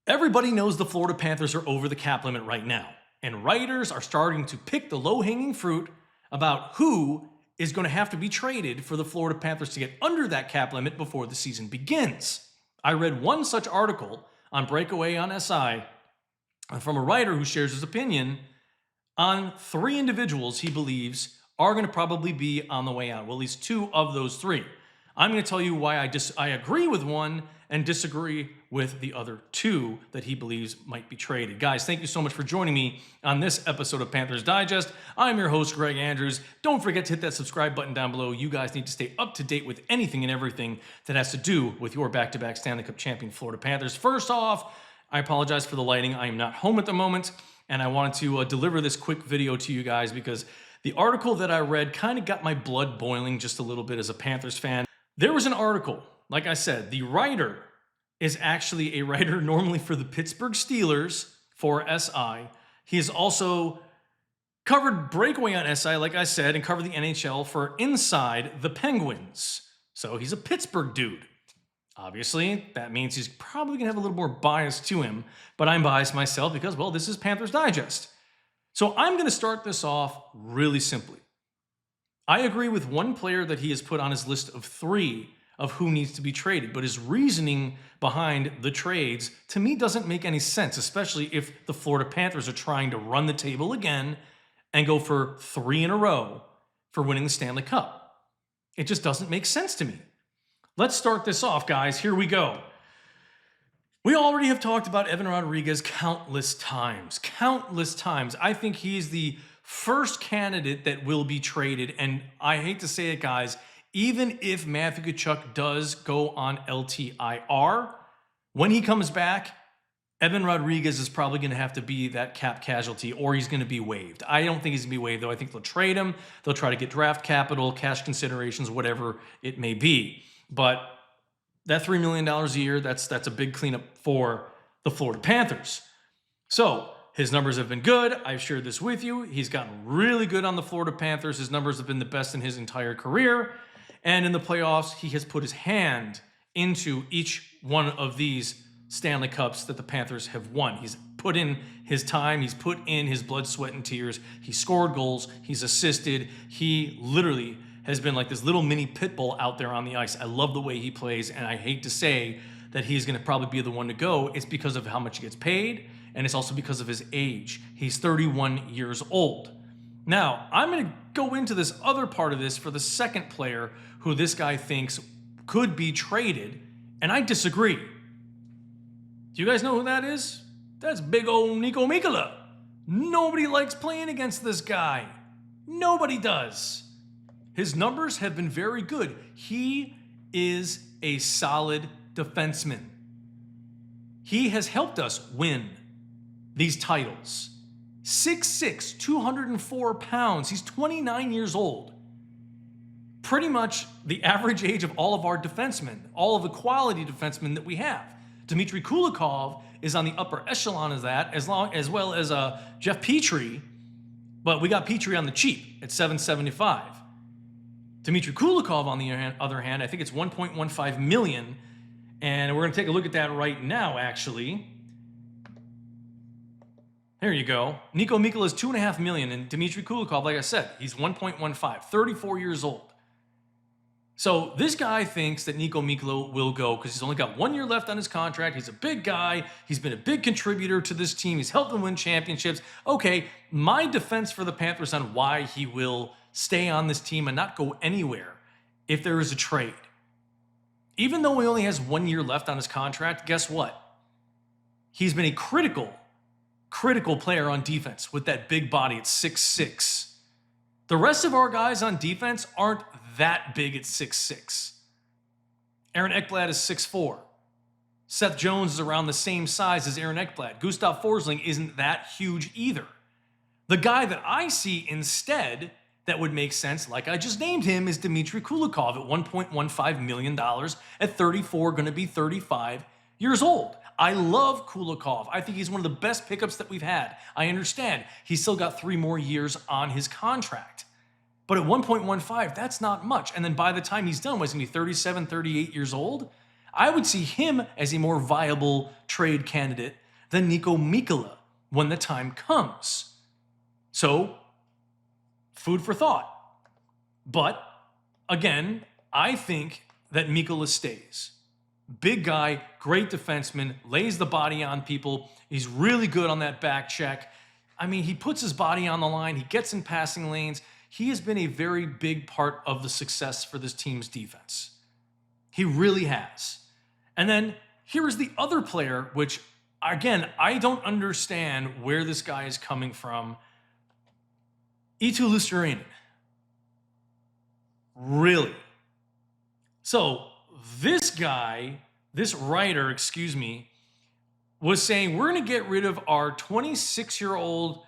Everybody knows the Florida Panthers are over the cap limit right now, and writers are starting to pick the low-hanging fruit about who is going to have to be traded for the Florida Panthers to get under that cap limit before the season begins. I read one such article on Breakaway on SI from a writer who shares his opinion on 3 individuals he believes are going to probably be on the way out. Well, at least 2 of those 3. I'm going to tell you why I agree with one and disagree with the other 2 that he believes might be traded. Guys, thank you so much for joining me on this episode of Panthers Digest. I'm your host, Greg Andrews. Don't forget to hit that subscribe button down below. You guys need to stay up to date with anything and everything that has to do with your back-to-back Stanley Cup champion Florida Panthers. First off, I apologize for the lighting. I am not home at the moment, and I wanted to deliver this quick video to you guys because the article that I read kind of got my blood boiling just a little bit as a Panthers fan. There was an article, like I said, the writer is actually a writer normally for the Pittsburgh Steelers for SI. He has also covered Breakaway on SI, like I said, and covered the NHL for Inside the Penguins. So he's a Pittsburgh dude. Obviously, that means he's probably going to have a little more bias to him, but I'm biased myself because, well, this is Panthers Digest. So I'm going to start this off really simply. I agree with one player that he has put on his list of 3 of who needs to be traded, but his reasoning behind the trades to me doesn't make any sense, especially if the Florida Panthers are trying to run the table again and go for 3 in a row for winning the Stanley Cup. It just doesn't make sense to me. Let's start this off, guys. Here we go. We already have talked about Evan Rodrigues countless times. Countless times. I think he's the first candidate that will be traded, and I hate to say it, guys, even if Matthew Tkachuk does go on LTIR, when he comes back, Evan Rodrigues is probably going to have to be that cap casualty, or he's going to be waived. I don't think he's going to be waived, though. I think they'll trade him. They'll try to get draft capital, cash considerations, whatever it may be. But that $3 million a year, that's a big cleanup for the Florida Panthers. So his numbers have been good. I've shared this with you. He's gotten really good on the Florida Panthers. His numbers have been the best in his entire career. And in the playoffs, he has put his hand into each one of these Stanley Cups that the Panthers have won. He's put in his time. He's put in his blood, sweat, and tears. He scored goals. He's assisted. He literally has been like this little mini pit bull out there on the ice. I love the way he plays, and I hate to say that he's going to probably be the one to go. It's because of how much he gets paid, and it's also because of his age. He's 31 years old. Now, I'm going to go into this other part of this for the second player who this guy thinks could be traded, and I disagree. Do you guys know who that is? That's big old Niko Mikkola. Nobody likes playing against this guy. Nobody does. His numbers have been very good. He is a solid defenseman. He has helped us win these titles. 6'6", 204 pounds. He's 29 years old. Pretty much the average age of all of our defensemen, all of the quality defensemen that we have. Dmitry Kulikov is on the upper echelon of that, as well as Jeff Petrie, but we got Petrie on the cheap at $775. Dmitry Kulikov, on the other hand, I think it's $1.15 million, and we're going to take a look at that right now, actually. There you go. Niko Mikkola is $2.5 million, and Dmitry Kulikov, like I said, he's 1.15, 34 years old. So this guy thinks that Niko Mikkola will go because he's only got 1 year left on his contract. He's a big guy. He's been a big contributor to this team. He's helped them win championships. Okay, my defense for the Panthers on why he will stay on this team and not go anywhere if there is a trade. Even though he only has 1 year left on his contract, guess what? He's been a critical player on defense with that big body at 6'6". The rest of our guys on defense aren't that big at 6'6". Aaron Ekblad is 6'4". Seth Jones is around the same size as Aaron Ekblad. Gustav Forsling isn't that huge either. The guy that I see instead that would make sense, like I just named him, is Dmitry Kulikov at $1.15 million at 34, going to be 35 years old. I love Kulikov. I think he's one of the best pickups that we've had. I understand he's still got 3 more years on his contract. But at 1.15, that's not much. And then by the time he's done, he's going to be 37, 38 years old. I would see him as a more viable trade candidate than Niko Mikkola when the time comes. So, food for thought. But, again, I think that Mikkola stays. Big guy, great defenseman, lays the body on people. He's really good on that back check. I mean, he puts his body on the line. He gets in passing lanes. He has been a very big part of the success for this team's defense. He really has. And then here is the other player, which, again, I don't understand where this guy is coming from. Eetu Luostarinen. Really? So this guy, this writer, was saying we're going to get rid of our 26-year-old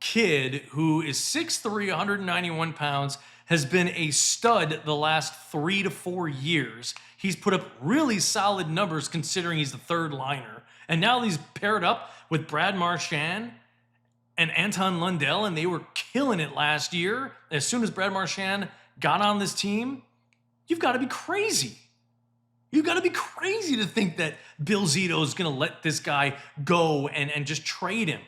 kid who is 6'3", 191 pounds, has been a stud the last 3 to 4 years. He's put up really solid numbers considering he's the third liner. And now he's paired up with Brad Marchand and Anton Lundell, and they were killing it last year. As soon as Brad Marchand got on this team, you've got to be crazy. You've got to be crazy to think that Bill Zito is going to let this guy go and just trade him.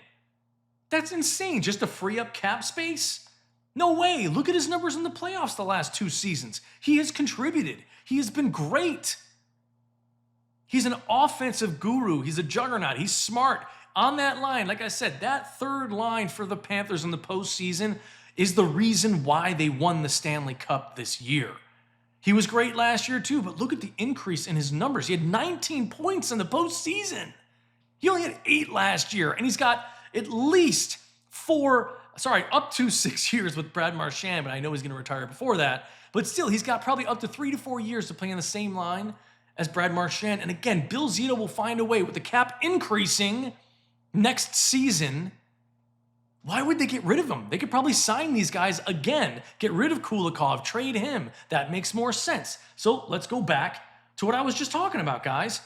That's insane, just to free up cap space? No way. Look at his numbers in the playoffs the last 2 seasons. He has contributed. He has been great. He's an offensive guru. He's a juggernaut. He's smart. On that line, like I said, that third line for the Panthers in the postseason is the reason why they won the Stanley Cup this year. He was great last year too, but look at the increase in his numbers. He had 19 points in the postseason. He only had 8 last year, and he's got at least up to 6 years with Brad Marchand, but I know he's going to retire before that. But still, he's got probably up to 3 to 4 years to play on the same line as Brad Marchand. And again, Bill Zito will find a way with the cap increasing next season. Why would they get rid of him? They could probably sign these guys again, get rid of Kulikov, trade him. That makes more sense. So let's go back to what I was just talking about, guys.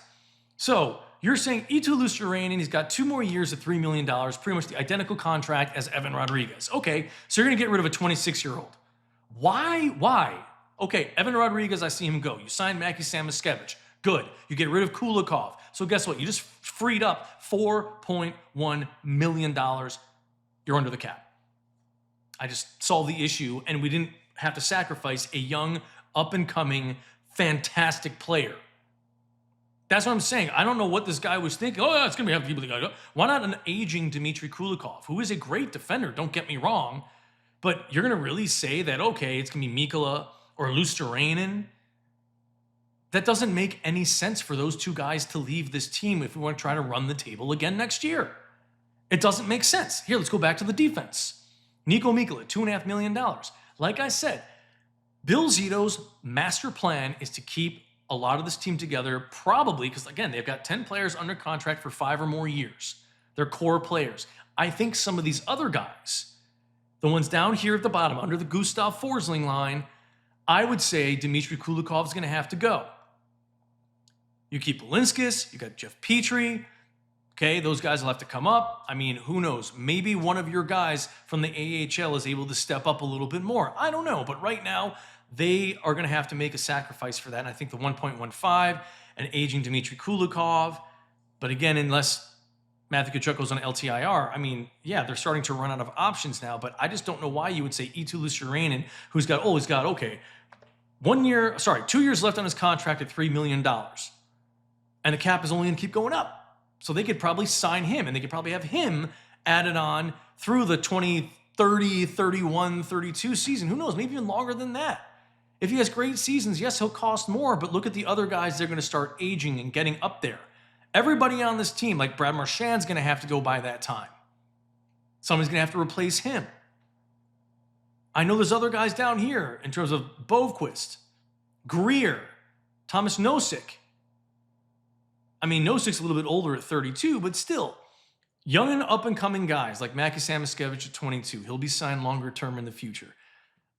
So you're saying Eetu Luostarinen, he's got 2 more years at $3 million, pretty much the identical contract as Evan Rodrigues. Okay, so you're going to get rid of a 26-year-old. Why? Okay, Evan Rodrigues, I see him go. You sign Mackie Samoskevich. Good. You get rid of Kulikov. So guess what? You just freed up $4.1 million. You're under the cap. I just solved the issue, and we didn't have to sacrifice a young, up-and-coming, fantastic player. That's what I'm saying. I don't know what this guy was thinking. Oh, it's going to be people that go. Why not an aging Dmitry Kulikov, who is a great defender, don't get me wrong, but you're going to really say that, okay, it's going to be Mikkola or Luostarinen? That doesn't make any sense for those 2 guys to leave this team if we want to try to run the table again next year. It doesn't make sense. Here, let's go back to the defense. Niko Mikkola, $2.5 million. Like I said, Bill Zito's master plan is to keep a lot of this team together, probably because, again, they've got 10 players under contract for 5 or more years. They're core players. I think some of these other guys, the ones down here at the bottom, under the Gustav Forsling line, I would say Dmitry Kulikov is going to have to go. You keep Balinskis, you got Jeff Petrie. Okay, those guys will have to come up. I mean, who knows? Maybe one of your guys from the AHL is able to step up a little bit more. I don't know, but right now, they are going to have to make a sacrifice for that. And I think the 1.15, an aging Dmitry Kulikov, but again, unless Matthew Tkachuk goes on LTIR, I mean, yeah, they're starting to run out of options now, but I just don't know why you would say Eetu Luostarinen, who's got 2 years left on his contract at $3 million. And the cap is only going to keep going up. So they could probably sign him, and they could probably have him added on through the 2030, 31, 32 season. Who knows? Maybe even longer than that. If he has great seasons, yes, he'll cost more, but look at the other guys. They're going to start aging and getting up there. Everybody on this team, like Brad Marchand's going to have to go by that time. Somebody's going to have to replace him. I know there's other guys down here in terms of Bovequist, Greer, Thomas Nosek. I mean, Nosek's a little bit older at 32, but still, young and up-and-coming guys like Mackie Samoskevich at 22. He'll be signed longer term in the future.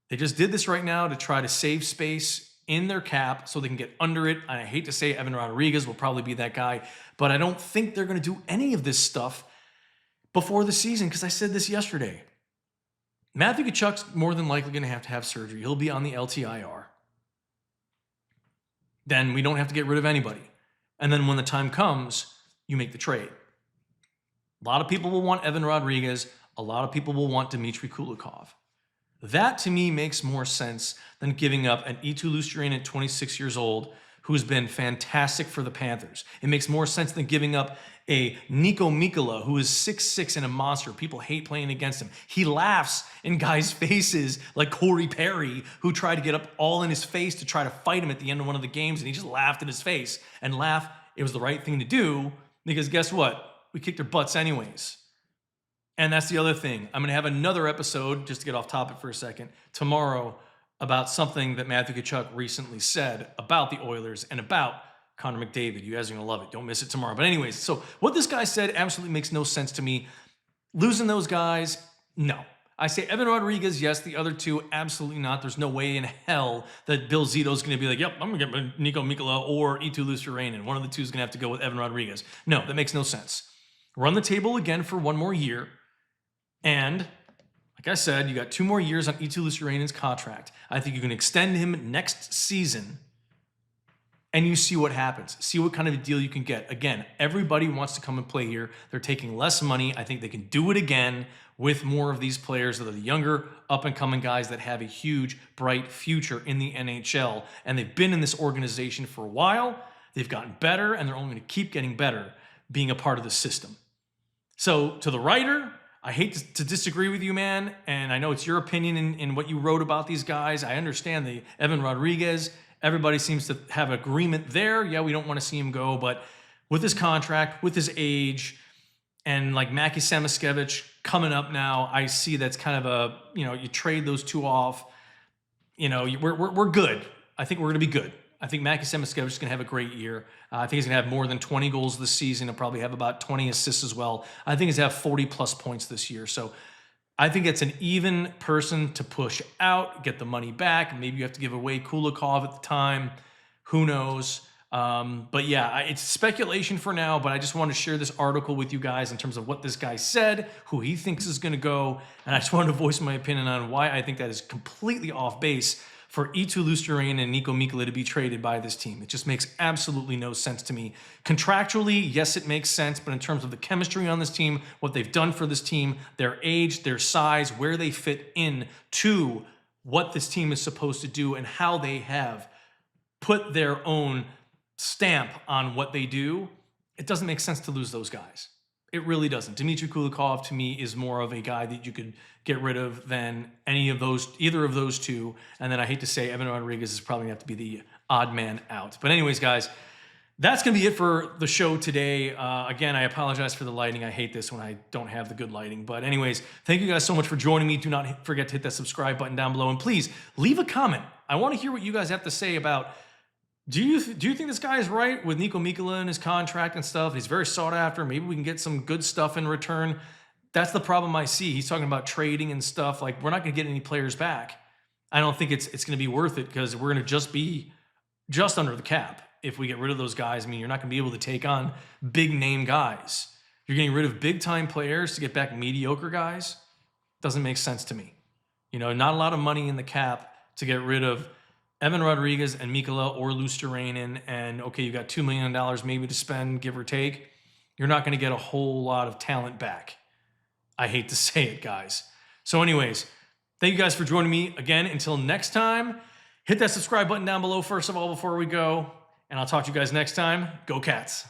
They just did this right now to try to save space in their cap so they can get under it. And I hate to say Evan Rodrigues will probably be that guy, but I don't think they're going to do any of this stuff before the season because I said this yesterday. Matthew Tkachuk's more than likely going to have surgery. He'll be on the LTIR. Then we don't have to get rid of anybody. And then when the time comes, you make the trade. A lot of people will want Evan Rodrigues. A lot of people will want Dmitry Kulikov. That to me makes more sense than giving up an Eetu Luostarinen at 26 years old, who's been fantastic for the Panthers. It makes more sense than giving up a Niko Mikkola, who is 6'6" and a monster. People hate playing against him. He laughs in guys' faces like Corey Perry, who tried to get up all in his face to try to fight him at the end of one of the games, and he just laughed in his face. And it was the right thing to do, because guess what? We kicked their butts anyways. And that's the other thing. I'm going to have another episode, just to get off topic for a second, tomorrow about something that Matthew Tkachuk recently said about the Oilers and about Connor McDavid. You guys are going to love it. Don't miss it tomorrow. But anyways, so what this guy said absolutely makes no sense to me. Losing those guys, no. I say Evan Rodrigues, yes. The other two, absolutely not. There's no way in hell that Bill Zito is going to be like, yep, I'm going to get Niko Mikkola or Eetu Luostarinen. One of the two is going to have to go with Evan Rodrigues. No, that makes no sense. Run the table again for one more year. And like I said, you got 2 more years on Eetu Luostarinen's contract. I think you can extend him next season, and you see what happens. See what kind of a deal you can get. Again, everybody wants to come and play here. They're taking less money. I think they can do it again with more of these players that are the younger, up-and-coming guys that have a huge, bright future in the NHL. And they've been in this organization for a while. They've gotten better, and they're only going to keep getting better being a part of the system. So to the writer, I hate to disagree with you, man, and I know it's your opinion in what you wrote about these guys. I understand the Evan Rodrigues. Everybody seems to have agreement there. Yeah, we don't want to see him go, but with his contract, with his age, and like Mackie Samoskevich coming up now, I see that's kind of you trade those two off. We're good. I think we're going to be good. I think Mackie Samoskevich is going to have a great year. I think he's going to have more than 20 goals this season. He'll probably have about 20 assists as well. I think he's going to have 40-plus points this year. So I think it's an even person to push out, get the money back. Maybe you have to give away Kulikov at the time. Who knows? But yeah, it's speculation for now, but I just want to share this article with you guys in terms of what this guy said, who he thinks is going to go, and I just wanted to voice my opinion on why I think that is completely off base for Eetu Luostarinen and Niko Mikkola to be traded by this team. It just makes absolutely no sense to me. Contractually, yes, it makes sense, but in terms of the chemistry on this team, what they've done for this team, their age, their size, where they fit in to what this team is supposed to do, and how they have put their own stamp on what they do, it doesn't make sense to lose those guys. It really doesn't. Dmitry Kulikov, to me, is more of a guy that you could get rid of than either of those two. And then I hate to say, Evan Rodrigues is probably going to have to be the odd man out. But anyways, guys, that's going to be it for the show today. Again, I apologize for the lighting. I hate this when I don't have the good lighting. But anyways, thank you guys so much for joining me. Do not forget to hit that subscribe button down below. And please, leave a comment. I want to hear what you guys have to say about, do you think this guy is right with Niko Mikkola and his contract and stuff? He's very sought after. Maybe we can get some good stuff in return. That's the problem I see. He's talking about trading and stuff. Like, we're not going to get any players back. I don't think it's going to be worth it, because we're going to just be just under the cap if we get rid of those guys. I mean, you're not going to be able to take on big name guys. You're getting rid of big time players to get back mediocre guys. Doesn't make sense to me. Not a lot of money in the cap to get rid of Evan Rodrigues and Mikkola or Luostarinen, and okay, you got $2 million maybe to spend, give or take. You're not going to get a whole lot of talent back. I hate to say it, guys. So anyways, thank you guys for joining me again. Until next time, hit that subscribe button down below first of all before we go, and I'll talk to you guys next time. Go Cats.